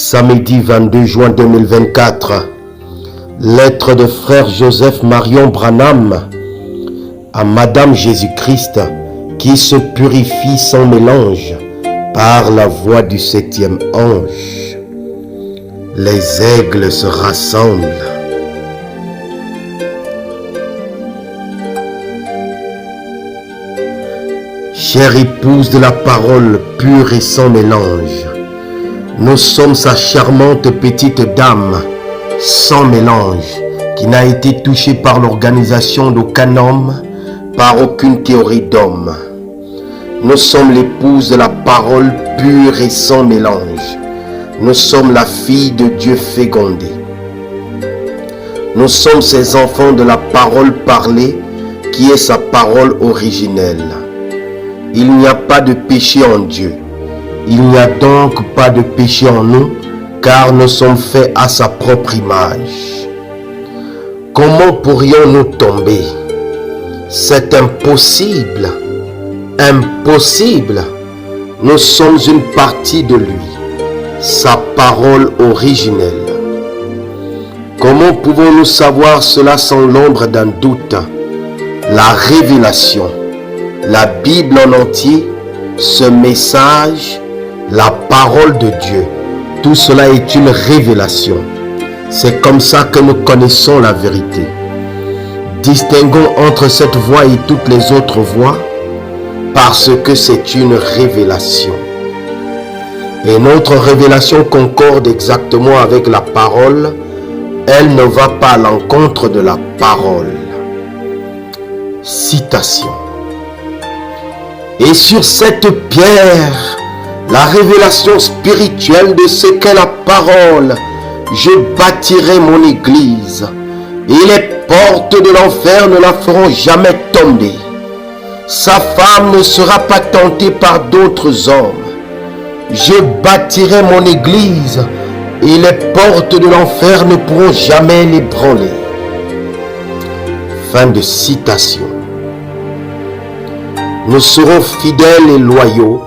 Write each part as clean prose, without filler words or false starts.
Samedi 22 juin 2024, lettre de frère Joseph Marion Branham à Madame Jésus-Christ qui se purifie sans mélange par la voix du 7e ange. Les aigles se rassemblent. Chère épouse de la parole pure et sans mélange, nous sommes sa charmante petite dame, sans mélange, qui n'a été touchée par l'organisation d'aucun homme, par aucune théorie d'homme. Nous sommes l'épouse de la parole pure et sans mélange. Nous sommes la fille de Dieu fécondée. Nous sommes ses enfants de la parole parlée, qui est sa parole originelle. Il n'y a pas de péché en Dieu. Il n'y a donc pas de péché en nous, car nous sommes faits à sa propre image. Comment pourrions-nous tomber? C'est impossible. Impossible. Nous sommes une partie de lui, sa parole originelle. Comment pouvons-nous savoir cela sans l'ombre d'un doute? La révélation, la Bible en entier, ce message, la parole de Dieu, tout cela est une révélation. C'est comme ça que nous connaissons la vérité. Distinguons entre cette voie et toutes les autres voies parce que c'est une révélation. Et notre révélation concorde exactement avec la parole. Elle ne va pas à l'encontre de la parole. Citation. Et sur cette pierre, la révélation spirituelle de ce qu'est la parole, je bâtirai mon église, et les portes de l'enfer ne la feront jamais tomber. Sa femme ne sera pas tentée par d'autres hommes. Je bâtirai mon église, et les portes de l'enfer ne pourront jamais l'ébranler. Fin de citation. Nous serons fidèles et loyaux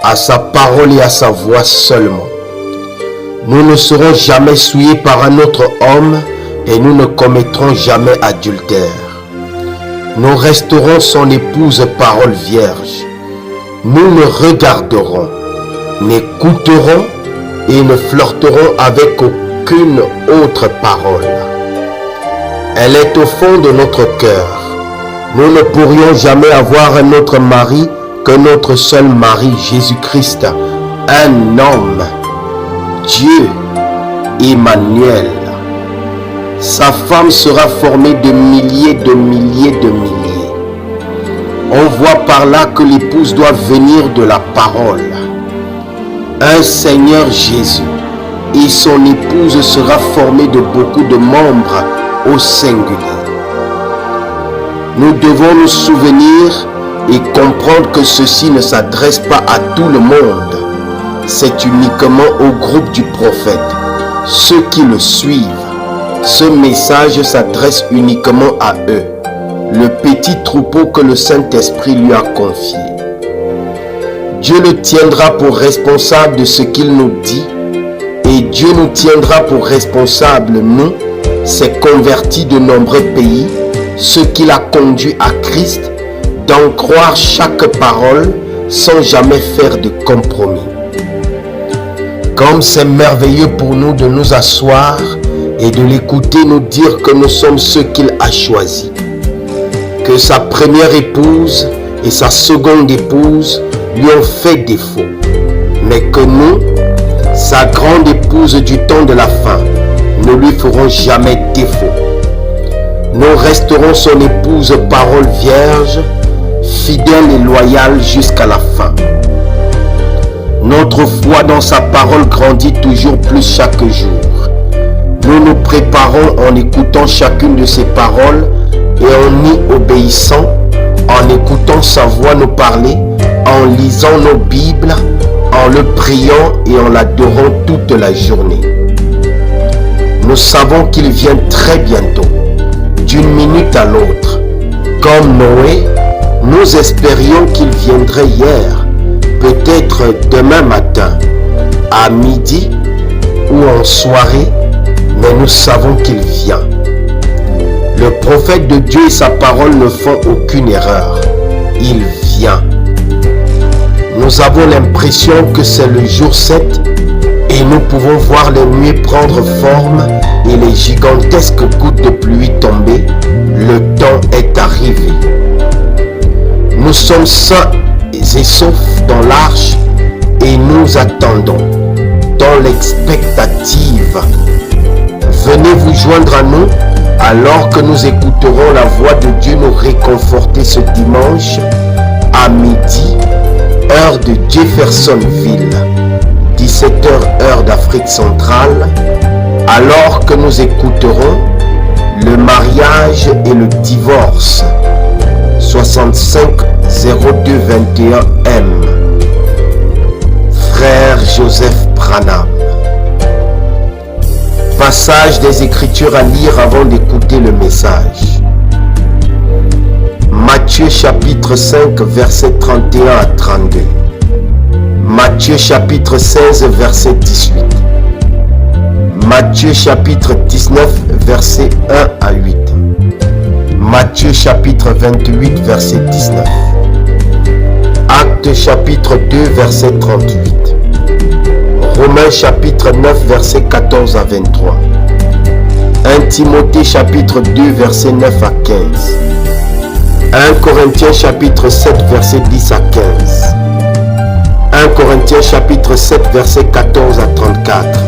à sa parole et à sa voix seulement. Nous ne serons jamais souillés par un autre homme et nous ne commettrons jamais adultère. Nous resterons son épouse parole vierge. Nous ne regarderons, n'écouterons et ne flirterons avec aucune autre parole. Elle est au fond de notre cœur. Nous ne pourrions jamais avoir un autre mari que notre seul mari, Jésus-Christ, un homme, Dieu, Emmanuel. Sa femme sera formée de milliers, de milliers, de milliers. On voit par là que l'épouse doit venir de la parole. Un Seigneur Jésus et son épouse sera formée de beaucoup de membres au singulier. Nous devons nous souvenir et comprendre que ceci ne s'adresse pas à tout le monde. C'est uniquement au groupe du prophète, ceux qui le suivent. Ce message s'adresse uniquement à eux, le petit troupeau que le Saint-Esprit lui a confié. Dieu le tiendra pour responsable de ce qu'il nous dit et Dieu nous tiendra pour responsables, nous, ces convertis de nombreux pays, ceux qu'il a conduits à Christ, d'en croire chaque parole sans jamais faire de compromis. Comme c'est merveilleux pour nous de nous asseoir et de l'écouter nous dire que nous sommes ceux qu'il a choisis. Que sa première épouse et sa seconde épouse lui ont fait défaut. Mais que nous, sa grande épouse du temps de la fin, ne lui ferons jamais défaut. Nous resterons son épouse parole vierge, fidèle et loyale jusqu'à la fin. Notre foi dans sa parole grandit toujours plus chaque jour. Nous nous préparons en écoutant chacune de ses paroles et en y obéissant, en écoutant sa voix nous parler, en lisant nos Bibles, en le priant et en l'adorant toute la journée. Nous savons qu'il vient très bientôt, d'une minute à l'autre. Comme Noé, nous espérions qu'il viendrait hier, peut-être demain matin, à midi, ou en soirée, mais nous savons qu'il vient. Le prophète de Dieu et sa parole ne font aucune erreur. Il vient. Nous avons l'impression que c'est le jour 7 et nous pouvons voir les nuées prendre forme et les gigantesques gouttes de pluie tomber. Le temps est arrivé. Nous sommes sains et saufs dans l'arche et nous attendons dans l'expectative. Venez vous joindre à nous alors que nous écouterons la voix de Dieu nous réconforter ce dimanche à midi, heure de Jeffersonville, 17h heure d'Afrique centrale, alors que nous écouterons le mariage et le divorce, 65 02 21 M. Frère Joseph Branham. Passage des Écritures à lire avant d'écouter le message. Matthieu chapitre 5 verset 31 à 32. Matthieu chapitre 16 verset 18. Matthieu chapitre 19 verset 1 à 8. Matthieu chapitre 28 verset 19. Actes chapitre 2 verset 38. Romains chapitre 9 verset 14 à 23. 1 Timothée chapitre 2 verset 9 à 15. 1 Corinthiens chapitre 7 verset 10 à 15. 1 Corinthiens chapitre 7 verset 14 à 34.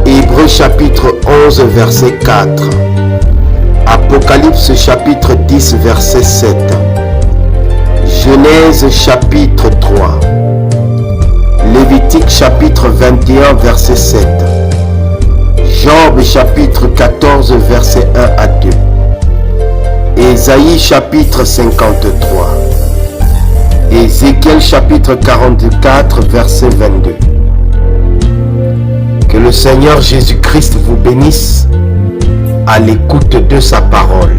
Hébreux chapitre 11 verset 4. Apocalypse chapitre 10 verset 7. Genèse chapitre 3. Lévitique chapitre 21 verset 7. Job chapitre 14 verset 1 à 2. Ésaïe chapitre 53. Ézéchiel chapitre 44 verset 22. Que le Seigneur Jésus-Christ vous bénisse à l'écoute de sa parole.